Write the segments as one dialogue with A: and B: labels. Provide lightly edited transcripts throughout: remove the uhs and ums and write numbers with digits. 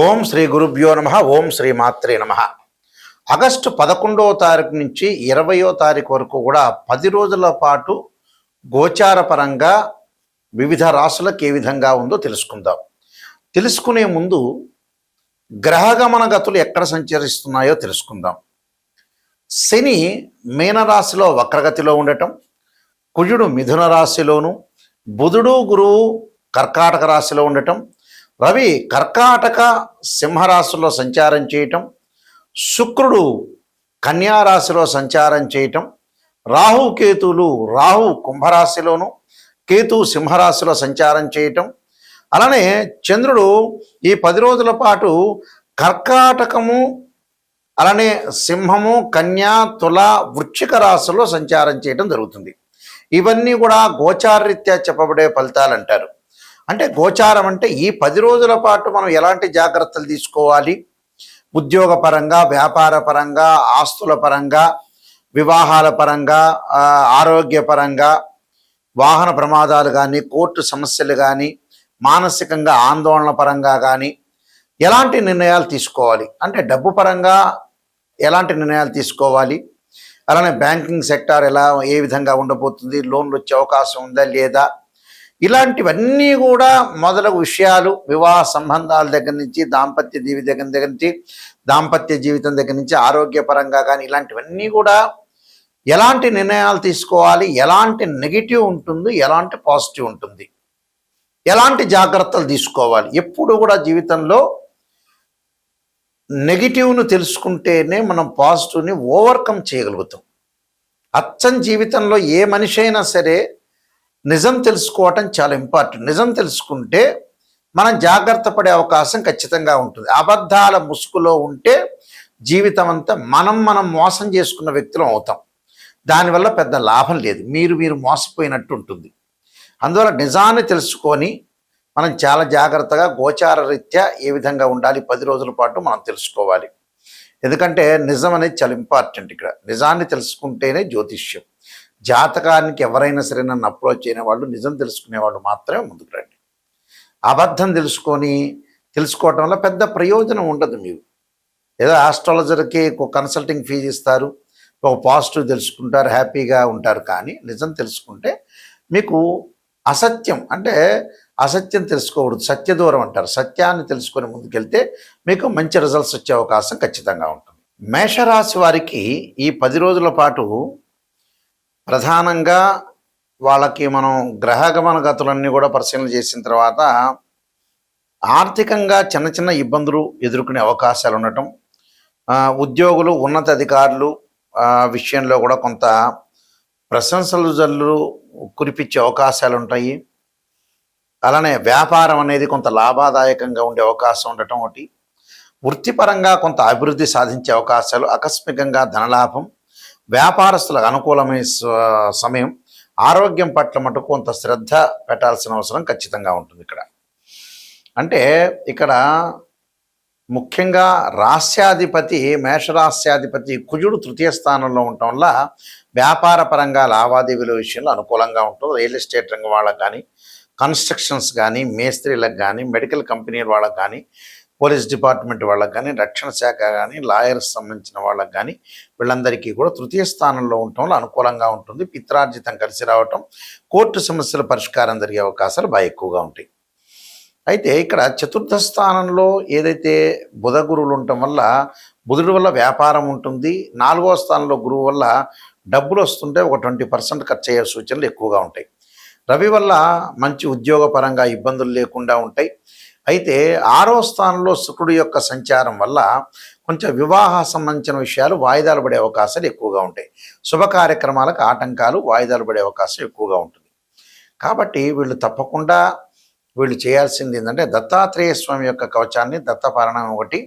A: ఓం శ్రీ గురుభ్యో నమ. ఓం శ్రీ మాత్రే నమ. ఆగస్టు 11వ తారీఖు నుంచి 20వ తారీఖు వరకు కూడా 10 రోజుల పాటు గోచార పరంగా వివిధ రాశులకు ఏ విధంగా ఉందో తెలుసుకుందాం. తెలుసుకునే ముందు గ్రహగమన గతులు ఎక్కడ సంచరిస్తున్నాయో తెలుసుకుందాం. శని మీనరాశిలో వక్రగతిలో ఉండటం, కుజుడు మిథున రాశిలోను, బుధుడు గురువు కర్కాటక రాశిలో ఉండటం, రవి కర్కాటక సింహరాశిలో సంచారం చేయటం, శుక్రుడు కన్యారాశిలో సంచారం చేయటం, రాహు కుంభరాశిలోను, కేతు సింహరాశిలో సంచారం చేయటం, అలానే చంద్రుడు ఈ 10 రోజుల పాటు కర్కాటకము, అలానే సింహము, కన్యా, తుల, వృశ్చిక రాశిలో సంచారం చేయటం జరుగుతుంది. ఇవన్నీ కూడా గోచారరీత్యా చెప్పబడే ఫలితాలు అంటారు. అంటే గోచారం అంటే ఈ 10 రోజుల పాటు మనం ఎలాంటి జాగ్రత్తలు తీసుకోవాలి, ఉద్యోగ పరంగా, వ్యాపార పరంగా, ఆస్తుల పరంగా, వివాహాల పరంగా, ఆరోగ్యపరంగా, వాహన ప్రమాదాలు కానీ, కోర్టు సమస్యలు కానీ, మానసికంగా ఆందోళన పరంగా కానీ ఎలాంటి నిర్ణయాలు తీసుకోవాలి, అంటే డబ్బు పరంగా ఎలాంటి నిర్ణయాలు తీసుకోవాలి, అలానే బ్యాంకింగ్ సెక్టార్ ఏ విధంగా ఉండబోతుంది, లోన్లు వచ్చే అవకాశం ఉందా లేదా, ఇలాంటివన్నీ కూడా మొదలగు విషయాలు, వివాహ సంబంధాల దగ్గర నుంచి, దాంపత్య జీవితం దగ్గర నుంచి ఆరోగ్యపరంగా కానీ ఇలాంటివన్నీ కూడా ఎలాంటి నిర్ణయాలు తీసుకోవాలి, ఎలాంటి నెగిటివ్ ఉంటుంది, ఎలాంటి పాజిటివ్ ఉంటుంది, ఎలాంటి జాగ్రత్తలు తీసుకోవాలి. ఎప్పుడు కూడా జీవితంలో నెగిటివ్ను తెలుసుకుంటేనే మనం పాజిటివ్ని ఓవర్కమ్ చేయగలుగుతాం. అచ్చం జీవితంలో ఏ మనిషి అయినా సరే నిజం తెలుసుకోవటం చాలా ఇంపార్టెంట్. నిజం తెలుసుకుంటే మనం జాగ్రత్త పడే అవకాశం ఖచ్చితంగా ఉంటుంది. అబద్ధాల ముసుగులో ఉంటే జీవితం అంతా మనం మోసం చేసుకున్న వ్యక్తులం అవుతాం. దానివల్ల పెద్ద లాభం లేదు, మీరు మోసపోయినట్టు ఉంటుంది. అందువల్ల నిజాన్ని తెలుసుకొని మనం చాలా జాగ్రత్తగా గోచార రీత్యా ఏ విధంగా ఉండాలి 10 రోజుల పాటు మనం తెలుసుకోవాలి. ఎందుకంటే నిజం అనేది చాలా ఇంపార్టెంట్. ఇక్కడ నిజాన్ని తెలుసుకుంటేనే జ్యోతిష్యం. జాతకానికి ఎవరైనా సరే నన్ను అప్రోచ్ అయిన వాళ్ళు, నిజం తెలుసుకునేవాళ్ళు మాత్రమే ముందుకు రండి. అబద్ధం తెలుసుకోవటం వల్ల పెద్ద ప్రయోజనం ఉండదు. మీరు ఏదో ఆస్ట్రాలజర్కి ఒక కన్సల్టింగ్ ఫీజు ఇస్తారు, ఒక పాజిటివ్ తెలుసుకుంటారు, హ్యాపీగా ఉంటారు. కానీ నిజం తెలుసుకుంటే మీకు అసత్యం తెలుసుకోకూడదు, సత్యదూరం అంటారు. సత్యాన్ని తెలుసుకొని ముందుకెళ్తే మీకు మంచి రిజల్ట్స్ వచ్చే అవకాశం ఖచ్చితంగా ఉంటుంది. మేషరాశి వారికి ఈ 10 రోజుల పాటు ప్రధానంగా వాళ్ళకి మనం గ్రహగమన గతులన్నీ కూడా పరిశీలన చేసిన తర్వాత ఆర్థికంగా చిన్న ఇబ్బందులు ఎదుర్కొనే అవకాశాలు ఉండటం, ఉద్యోగులు, ఉన్నతాధికారులు విషయంలో కూడా కొంత ప్రశంసలు కురిపించే అవకాశాలు ఉంటాయి. అలానే వ్యాపారం అనేది కొంత లాభదాయకంగా ఉండే అవకాశం ఉండటం ఒకటి. వృత్తిపరంగా కొంత అభివృద్ధి సాధించే అవకాశాలు, ఆకస్మికంగా ధనలాభం, వ్యాపారస్తులకు అనుకూలమైన సమయం. ఆరోగ్యం పట్ల మటుకు కొంత శ్రద్ధ పెట్టాల్సిన అవసరం ఖచ్చితంగా ఉంటుంది. ఇక్కడ ముఖ్యంగా మేషరాశ్యాధిపతి కుజుడు 3వ స్థానంలో ఉండటం వల్ల వ్యాపార పరంగా లావాదేవీల విషయంలో అనుకూలంగా ఉంటుంది. రియల్ ఎస్టేట్ రంగం వాళ్ళకి కానీ, కన్స్ట్రక్షన్స్ కానీ, మేస్త్రీలకు కానీ, మెడికల్ కంపెనీల వాళ్ళకి కానీ, పోలీస్ డిపార్ట్మెంట్ వాళ్ళకి కానీ, రక్షణ శాఖ కానీ, లాయర్స్ సంబంధించిన వాళ్ళకి కానీ వీళ్ళందరికీ కూడా 3వ స్థానంలో ఉండటం వల్ల అనుకూలంగా ఉంటుంది. పిత్రార్జితం కలిసి రావటం, కోర్టు సమస్యల పరిష్కారం జరిగే అవకాశాలు బాగా ఎక్కువగా ఉంటాయి. అయితే ఇక్కడ 4వ స్థానంలో ఏదైతే బుధ గురువులు ఉండటం వల్ల, బుధుడి వల్ల వ్యాపారం ఉంటుంది. 4వ స్థానంలో గురువు వల్ల డబ్బులు వస్తుంటే ఒక 20% ఖర్చు అయ్యే సూచనలు ఎక్కువగా ఉంటాయి. రవి వల్ల మంచి ఉద్యోగపరంగా ఇబ్బందులు లేకుండా ఉంటాయి. అయితే 6వ స్థానంలో శుక్రుడి యొక్క సంచారం వల్ల కొంచెం వివాహ సంబంధించిన విషయాలు వాయిదాలు పడే అవకాశాలు ఎక్కువగా ఉంటాయి. శుభ కార్యక్రమాలకు ఆటంకాలు, వాయిదాలు పడే అవకాశం ఎక్కువగా ఉంటుంది. కాబట్టి వీళ్ళు చేయాల్సింది ఏంటంటే దత్తాత్రేయ స్వామి యొక్క కవచాన్ని, దత్తపారాయణం ఒకటి,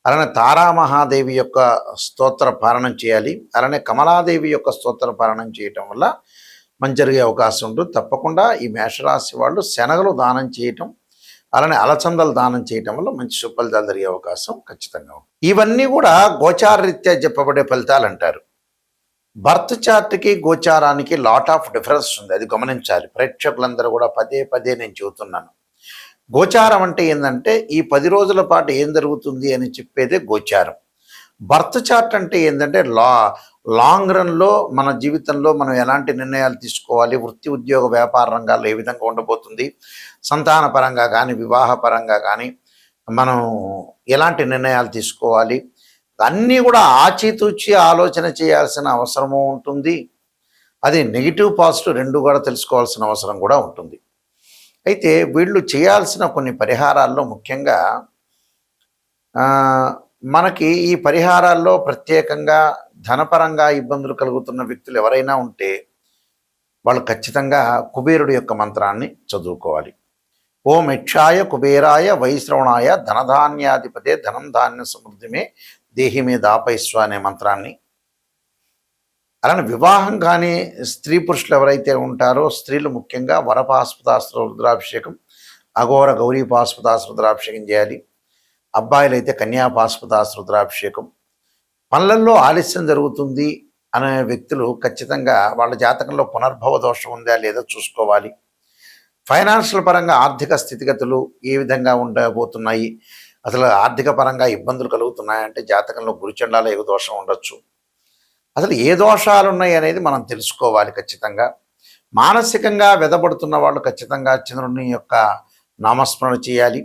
A: అలానే తారామహాదేవి యొక్క స్తోత్ర పారాయణం చేయాలి. అలానే కమలాదేవి యొక్క స్తోత్ర పారాయణం చేయటం వల్ల మంచి జరిగే అవకాశం ఉంటుంది. తప్పకుండా ఈ మేషరాశి వాళ్ళు శనగలు దానం చేయటం, అలానే అలచందలు దానం చేయటం వల్ల మంచి సుఫలితాలు జరిగే అవకాశం ఖచ్చితంగా ఉంది. ఇవన్నీ కూడా గోచార రీత్యా చెప్పబడే ఫలితాలు అంటారు. బర్త్ చార్ట్కి గోచారానికి లాట్ ఆఫ్ డిఫరెన్స్ ఉంది, అది గమనించాలి. ప్రేక్షకులందరూ కూడా పదే నేను చెబుతున్నాను. గోచారం అంటే ఏంటంటే ఈ 10 రోజుల పాటు ఏం జరుగుతుంది అని చెప్పేదే గోచారం. బర్త్ చార్ట్ అంటే ఏంటంటే లాంగ్ రన్‌లో మన జీవితంలో మనం ఎలాంటి నిర్ణయాలు తీసుకోవాలి, వృత్తి, ఉద్యోగ, వ్యాపార రంగాల్లో ఏ విధంగా ఉండబోతుంది, సంతాన పరంగా కానీ, వివాహ పరంగా కానీ మనం ఎలాంటి నిర్ణయాలు తీసుకోవాలి, అన్నీ కూడా ఆచితూచి ఆలోచన చేయాల్సిన అవసరము ఉంటుంది. అది నెగిటివ్, పాజిటివ్ 2 కూడా తెలుసుకోవాల్సిన అవసరం కూడా ఉంటుంది. అయితే వీళ్ళు చేయాల్సిన కొన్ని పరిహారాల్లో ముఖ్యంగా మనకి ఈ పరిహారాల్లో ప్రత్యేకంగా ధనపరంగా ఇబ్బందులు కలుగుతున్న వ్యక్తులు ఎవరైనా ఉంటే వాళ్ళు ఖచ్చితంగా కుబేరుడు యొక్క మంత్రాన్ని చదువుకోవాలి. ఓం యక్షాయ కుబేరాయ వైశ్రవణాయ ధనధాన్యాధిపతే ధనం ధాన్య సమృద్ధిమే దేహి మీద ఆపైస్వ అనే మంత్రాన్ని, అలానే వివాహం కానీ స్త్రీ పురుషులు ఎవరైతే ఉంటారో స్త్రీలు ముఖ్యంగా వరపాస్పదాస్త్ర రుద్రాభిషేకం, అఘోర గౌరీ పాస్పదాస్త్ర రుద్రాభిషేకం చేయాలి. అబ్బాయిలు అయితే కన్యాపాస్పదాస్త్ర రుద్రాభిషేకం. పనులలో ఆలస్యం జరుగుతుంది అనే వ్యక్తులు ఖచ్చితంగా వాళ్ళ జాతకంలో పునర్భవ దోషం ఉందా లేదా చూసుకోవాలి. ఫైనాన్షియల్ పరంగా ఆర్థిక స్థితిగతులు ఏ విధంగా ఉండబోతున్నాయి, అసలు ఆర్థిక పరంగా ఇబ్బందులు కలుగుతున్నాయంటే జాతకంలో గురుచండాల యుగ దోషం ఉండొచ్చు. అసలు ఏ దోషాలు ఉన్నాయి అనేది మనం తెలుసుకోవాలి ఖచ్చితంగా. మానసికంగా వెదబడుతున్న వాళ్ళు ఖచ్చితంగా చంద్రుని యొక్క నామస్మరణ చేయాలి.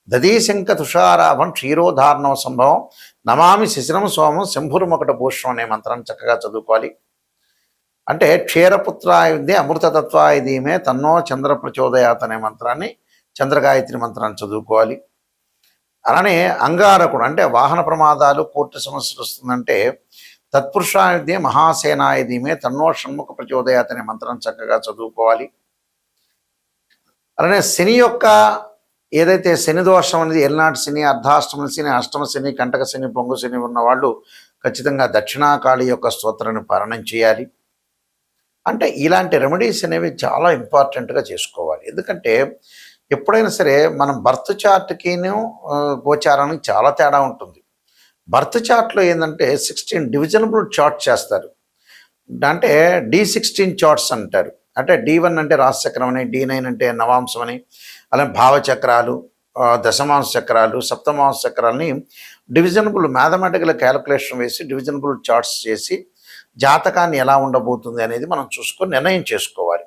A: దదీశంక తుషారాభం క్షీరోధారణం సంభవం నమామి శిశిరం సోమం శంభురుమొకట భూషణం అనే మంత్రాన్ని చక్కగా చదువుకోవాలి. అంటే క్షీరపుత్రాయుధే అమృతతత్వాయుధీమే తన్నో చంద్ర ప్రచోదయాత్ అనే మంత్రాన్ని, చంద్రగాయత్రి మంత్రాన్ని చదువుకోవాలి. అలానే అంగారకుడు అంటే వాహన ప్రమాదాలు, కోర్టు సమస్యలు వస్తుందంటే తత్పురుషాయుధే మహాసేనాయుధీమే తన్నో షణ్ముఖ ప్రచోదయాత్ అనే మంత్రాన్ని చక్కగా చదువుకోవాలి. అలానే శని యొక్క ఏదైతే శని దోషం అనేది ఎల్నాటి శని, అర్ధాష్టమ శని, అష్టమ శని, కంటక శని, పొంగు శని ఉన్నవాళ్ళు ఖచ్చితంగా దక్షిణాకాళి యొక్క స్తోత్రాన్ని పారాయణం చేయాలి. అంటే ఇలాంటి రెమెడీస్ అనేవి చాలా ఇంపార్టెంట్గా చేసుకోవాలి. ఎందుకంటే ఎప్పుడైనా సరే మనం బర్త్ చార్ట్కిను గోచారానికి చాలా తేడా ఉంటుంది. బర్త్ చార్ట్లో ఏంటంటే 16 డివిజనబుల్ చార్ట్ చేస్తారు. అంటే D16 చార్ట్స్ అంటారు. అంటే D1 అంటే రాశిచక్రం అని, D9 అంటే నవాంశం అని, అలాగే భావచక్రాలు, దశమాంశ చక్రాలు, సప్తమాంశ చక్రాలని డివిజనబుల్ మ్యాథమెటికల్ క్యాలిక్యులేషన్ వేసి డివిజనబుల్ చార్ట్స్ చేసి జాతకాన్ని ఎలా ఉండబోతుంది అనేది మనం చూసుకొని నిర్ణయం చేసుకోవాలి.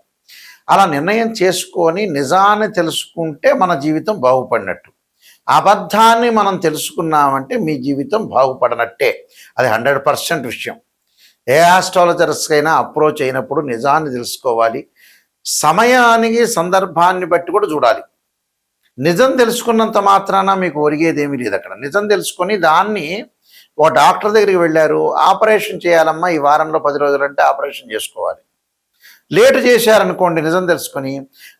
A: అలా నిర్ణయం చేసుకొని నిజాన్ని తెలుసుకుంటే మన జీవితం బాగుపడినట్టు. అబద్ధాన్ని మనం తెలుసుకున్నామంటే మీ జీవితం బాగుపడనట్టే. అది 100% విషయం. ఏ ఆస్ట్రాలజర్స్కైనా అప్రోచ్ అయినప్పుడు నిజాన్ని తెలుసుకోవాలి. సమయానికి సందర్భాన్ని బట్టి కూడా చూడాలి. నిజం తెలుసుకున్నంత మాత్రాన మీకు ఒరిగేదేమీ లేదు. అక్కడ నిజం తెలుసుకొని దాన్ని ఓ డాక్టర్ దగ్గరికి వెళ్ళారు, ఆపరేషన్ చేయాలమ్మా ఈ వారంలో 10 రోజులంటే ఆపరేషన్ చేసుకోవాలి. లేటు చేశారనుకోండి నిజం తెలుసుకొని,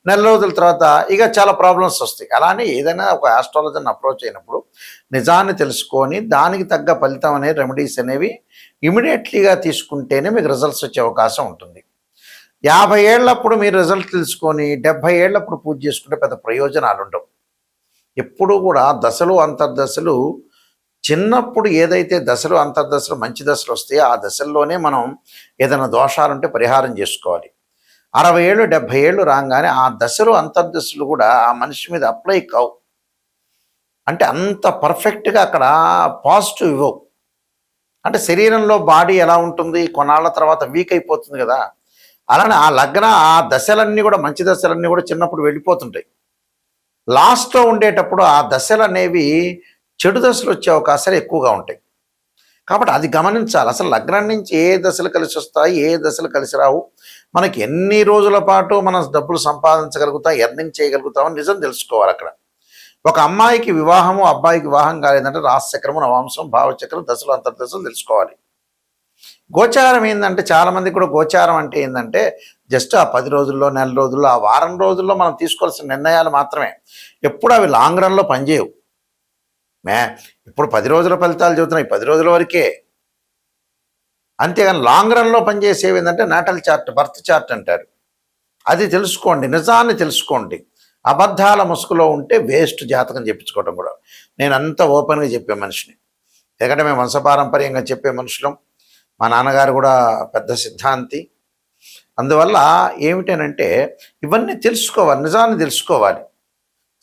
A: నెల రోజుల తర్వాత ఇక చాలా ప్రాబ్లమ్స్ వస్తాయి. అలానే ఏదైనా ఒక ఆస్ట్రాలజర్ని అప్రోచ్ అయినప్పుడు నిజాన్ని తెలుసుకొని దానికి తగ్గ ఫలితం అనే రెమెడీస్ అనేవి ఇమీడియట్లీగా తీసుకుంటేనే మీకు రిజల్ట్స్ వచ్చే అవకాశం ఉంటుంది. 50 ఏళ్ళప్పుడు మీరు రిజల్ట్ తెలుసుకొని 70 ఏళ్ళప్పుడు పూజ చేసుకుంటే పెద్ద ప్రయోజనాలు ఉండవు. ఎప్పుడూ కూడా దశలు అంతర్దశలు చిన్నప్పుడు ఏదైతే దశలు అంతర్దశలు మంచి దశలు వస్తాయో ఆ దశల్లోనే మనం ఏదైనా దోషాలుంటే పరిహారం చేసుకోవాలి. 60 ఏళ్ళు 70 ఏళ్ళు రాగానే ఆ దశలు అంతర్దశలు కూడా ఆ మనిషి మీద అప్లై కావు. అంటే అంత పర్ఫెక్ట్గా అక్కడ పాజిటివ్ ఇవ్వవు. అంటే శరీరంలో బాడీ ఎలా ఉంటుంది, కొన్నాళ్ళ తర్వాత వీక్ అయిపోతుంది కదా. అలానే ఆ దశలన్నీ కూడా మంచి దశలన్నీ కూడా చిన్నప్పుడు వెళ్ళిపోతుంటాయి. లాస్ట్లో ఉండేటప్పుడు ఆ దశలు అనేవి చెడు దశలు వచ్చే అవకాశాలు ఎక్కువగా ఉంటాయి. కాబట్టి అది గమనించాలి. అసలు లగ్నం నుంచి ఏ దశలు కలిసి వస్తాయి, ఏ దశలు కలిసి రావు, మనకి ఎన్ని రోజుల పాటు మనం డబ్బులు సంపాదించగలుగుతాం, ఎర్నింగ్ చేయగలుగుతామని నిజం తెలుసుకోవాలి. అక్కడ ఒక అమ్మాయికి వివాహము, అబ్బాయికి వివాహం కాలేదంటే రాశిచక్రము, నవాంశం, భావచక్రం, దశలు అంతర్దశలు తెలుసుకోవాలి. గోచారం ఏంటంటే చాలామంది కూడా గోచారం అంటే ఏంటంటే జస్ట్ ఆ 10 రోజుల్లో, నెల రోజుల్లో, ఆ వారం రోజుల్లో మనం తీసుకోవాల్సిన నిర్ణయాలు మాత్రమే. ఎప్పుడు అవి లాంగ్ రన్లో పనిచేయవు. ఇప్పుడు 10 రోజుల ఫలితాలు చెబుతున్నాయి, 10 రోజుల వరకే. అంతేగాని లాంగ్ రన్లో పనిచేసేవి ఏంటంటే నాటల్ చార్ట్, బర్త్ చార్ట్ అంటారు. అది తెలుసుకోండి, నిజాన్ని తెలుసుకోండి. అబద్ధాల ముసుగులో ఉంటే వేస్ట్ జాతకం చెప్పించుకోవడం కూడా. నేను అంత ఓపెన్గా చెప్పే మనిషిని, ఎందుకంటే మేము వంశపారంపర్యంగా చెప్పే మనుషులం. మా నాన్నగారు కూడా పెద్ద సిద్ధాంతి. అందువల్ల ఏమిటనంటే ఇవన్నీ తెలుసుకోవాలి, నిజాన్ని తెలుసుకోవాలి.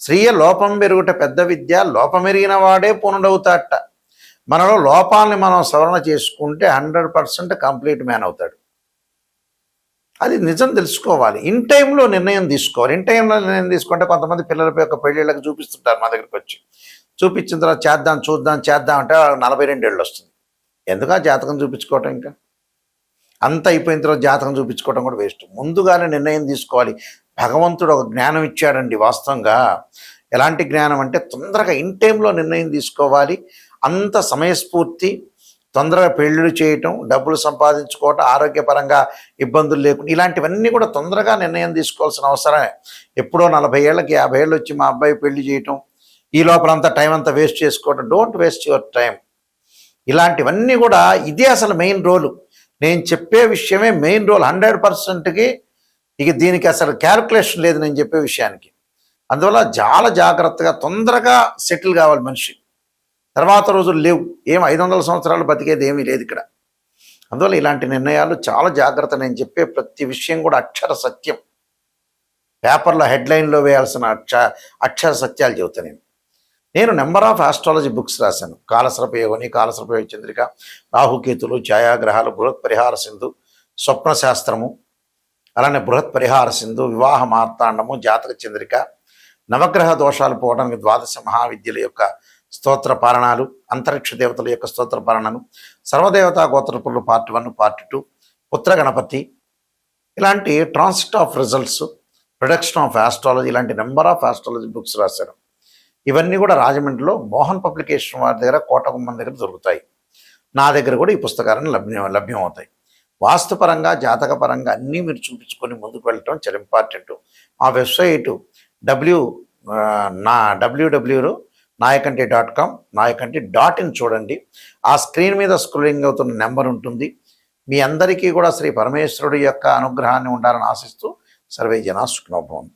A: స్త్రీయ లోపం పెరుగుట పెద్ద విద్య, లోపమెరిగిన వాడే పూర్ణుడవుతాడట. మనలో లోపాలని మనం సవరణ చేసుకుంటే 100% కంప్లీట్ మ్యాన్ అవుతాడు. అది నిజం తెలుసుకోవాలి. ఇన్ టైంలో నిర్ణయం తీసుకోవాలి. ఇన్ టైంలో నిర్ణయం తీసుకుంటే కొంతమంది పిల్లలపై ఒక పెళ్ళిళ్ళకి చూపిస్తుంటారు మా దగ్గరికి వచ్చి. చూపించిన తర్వాత చేద్దాం అంటే 42 ఏళ్ళు వస్తుంది. ఎందుకు ఆ జాతకం చూపించుకోవటం? ఇంకా అంత అయిపోయిన తర్వాత జాతకం చూపించుకోవటం కూడా వేస్ట్. ముందుగానే నిర్ణయం తీసుకోవాలి. భగవంతుడు ఒక జ్ఞానం ఇచ్చాడండి వాస్తవంగా. ఎలాంటి జ్ఞానం అంటే తొందరగా ఇన్ టైంలో నిర్ణయం తీసుకోవాలి. అంత సమయస్ఫూర్తి, తొందరగా పెళ్ళిళ్ళు చేయటం, డబ్బులు సంపాదించుకోవటం, ఆరోగ్యపరంగా ఇబ్బందులు లేకుండా ఇలాంటివన్నీ కూడా తొందరగా నిర్ణయం తీసుకోవాల్సిన అవసరమే. ఎప్పుడో 40 ఏళ్ళకి 50 ఏళ్ళు వచ్చి మా అబ్బాయి పెళ్లి చేయటం, ఈ లోపలంతా టైం అంతా వేస్ట్ చేసుకోవటం. Don't waste your time. ఇలాంటివన్నీ కూడా ఇదే అసలు మెయిన్ రోలు. నేను చెప్పే విషయమే మెయిన్ రోల్ 100%కి. ఇక దీనికి అసలు క్యాల్కులేషన్ లేదు నేను చెప్పే విషయానికి. అందువల్ల చాలా జాగ్రత్తగా తొందరగా సెటిల్ కావాలి మనిషి. తర్వాత రోజులు లేవు. 500 సంవత్సరాలు బతికేది ఏమీ లేదు ఇక్కడ. అందువల్ల ఇలాంటి నిర్ణయాలు చాలా జాగ్రత్త. నేను చెప్పే ప్రతి విషయం కూడా అక్షర సత్యం. పేపర్లో హెడ్లైన్లో వేయాల్సిన అక్షర సత్యాలు చెబుతాను. నేను నెంబర్ ఆఫ్ ఆస్ట్రాలజీ బుక్స్ రాశాను. కాలసర్ప యోగిని, కాలసర్ప యోగ చంద్రిక, రాహుకేతులు, ఛాయాగ్రహాలు, బృహత్ పరిహార సింధు, స్వప్న శాస్త్రము, అలానే బృహత్ పరిహార సింధు, వివాహ మార్తాండము, జాతక చంద్రిక, నవగ్రహ దోషాలు పోవడానికి 12 మహావిద్యల యొక్క స్తోత్ర పారణాలు, అంతరిక్ష దేవతల యొక్క స్తోత్ర పారణాలు, సర్వదేవతా గోత్రపులు పార్ట్ 1, పార్ట్ 2, పుత్ర గణపతి, ఇలాంటి transit of results, production of astrology, ఇలాంటి నెంబర్ ఆఫ్ ఆస్ట్రాలజీ బుక్స్ రాశారు. ఇవన్నీ కూడా రాజమండ్రిలో మోహన్ పబ్లికేషన్ వారి దగ్గర, కోటగుమ్మం దగ్గర దొరుకుతాయి. నా దగ్గర కూడా ఈ పుస్తకాలను లభ్యం అవుతాయి. వాస్తుపరంగా, జాతకపరంగా అన్నీ మీరు చూపించుకొని ముందుకు వెళ్ళటం చాలా ఇంపార్టెంట్. మా వెబ్సైటు www.nayakanti.com, nayakanti.in చూడండి. ఆ స్క్రీన్ మీద స్క్రోలింగ్ అవుతున్న నెంబర్ ఉంటుంది. మీ అందరికీ కూడా శ్రీ పరమేశ్వరుడి యొక్క అనుగ్రహాన్ని ఉండాలని ఆశిస్తూ సర్వే జనా సుఖినో భవంతు.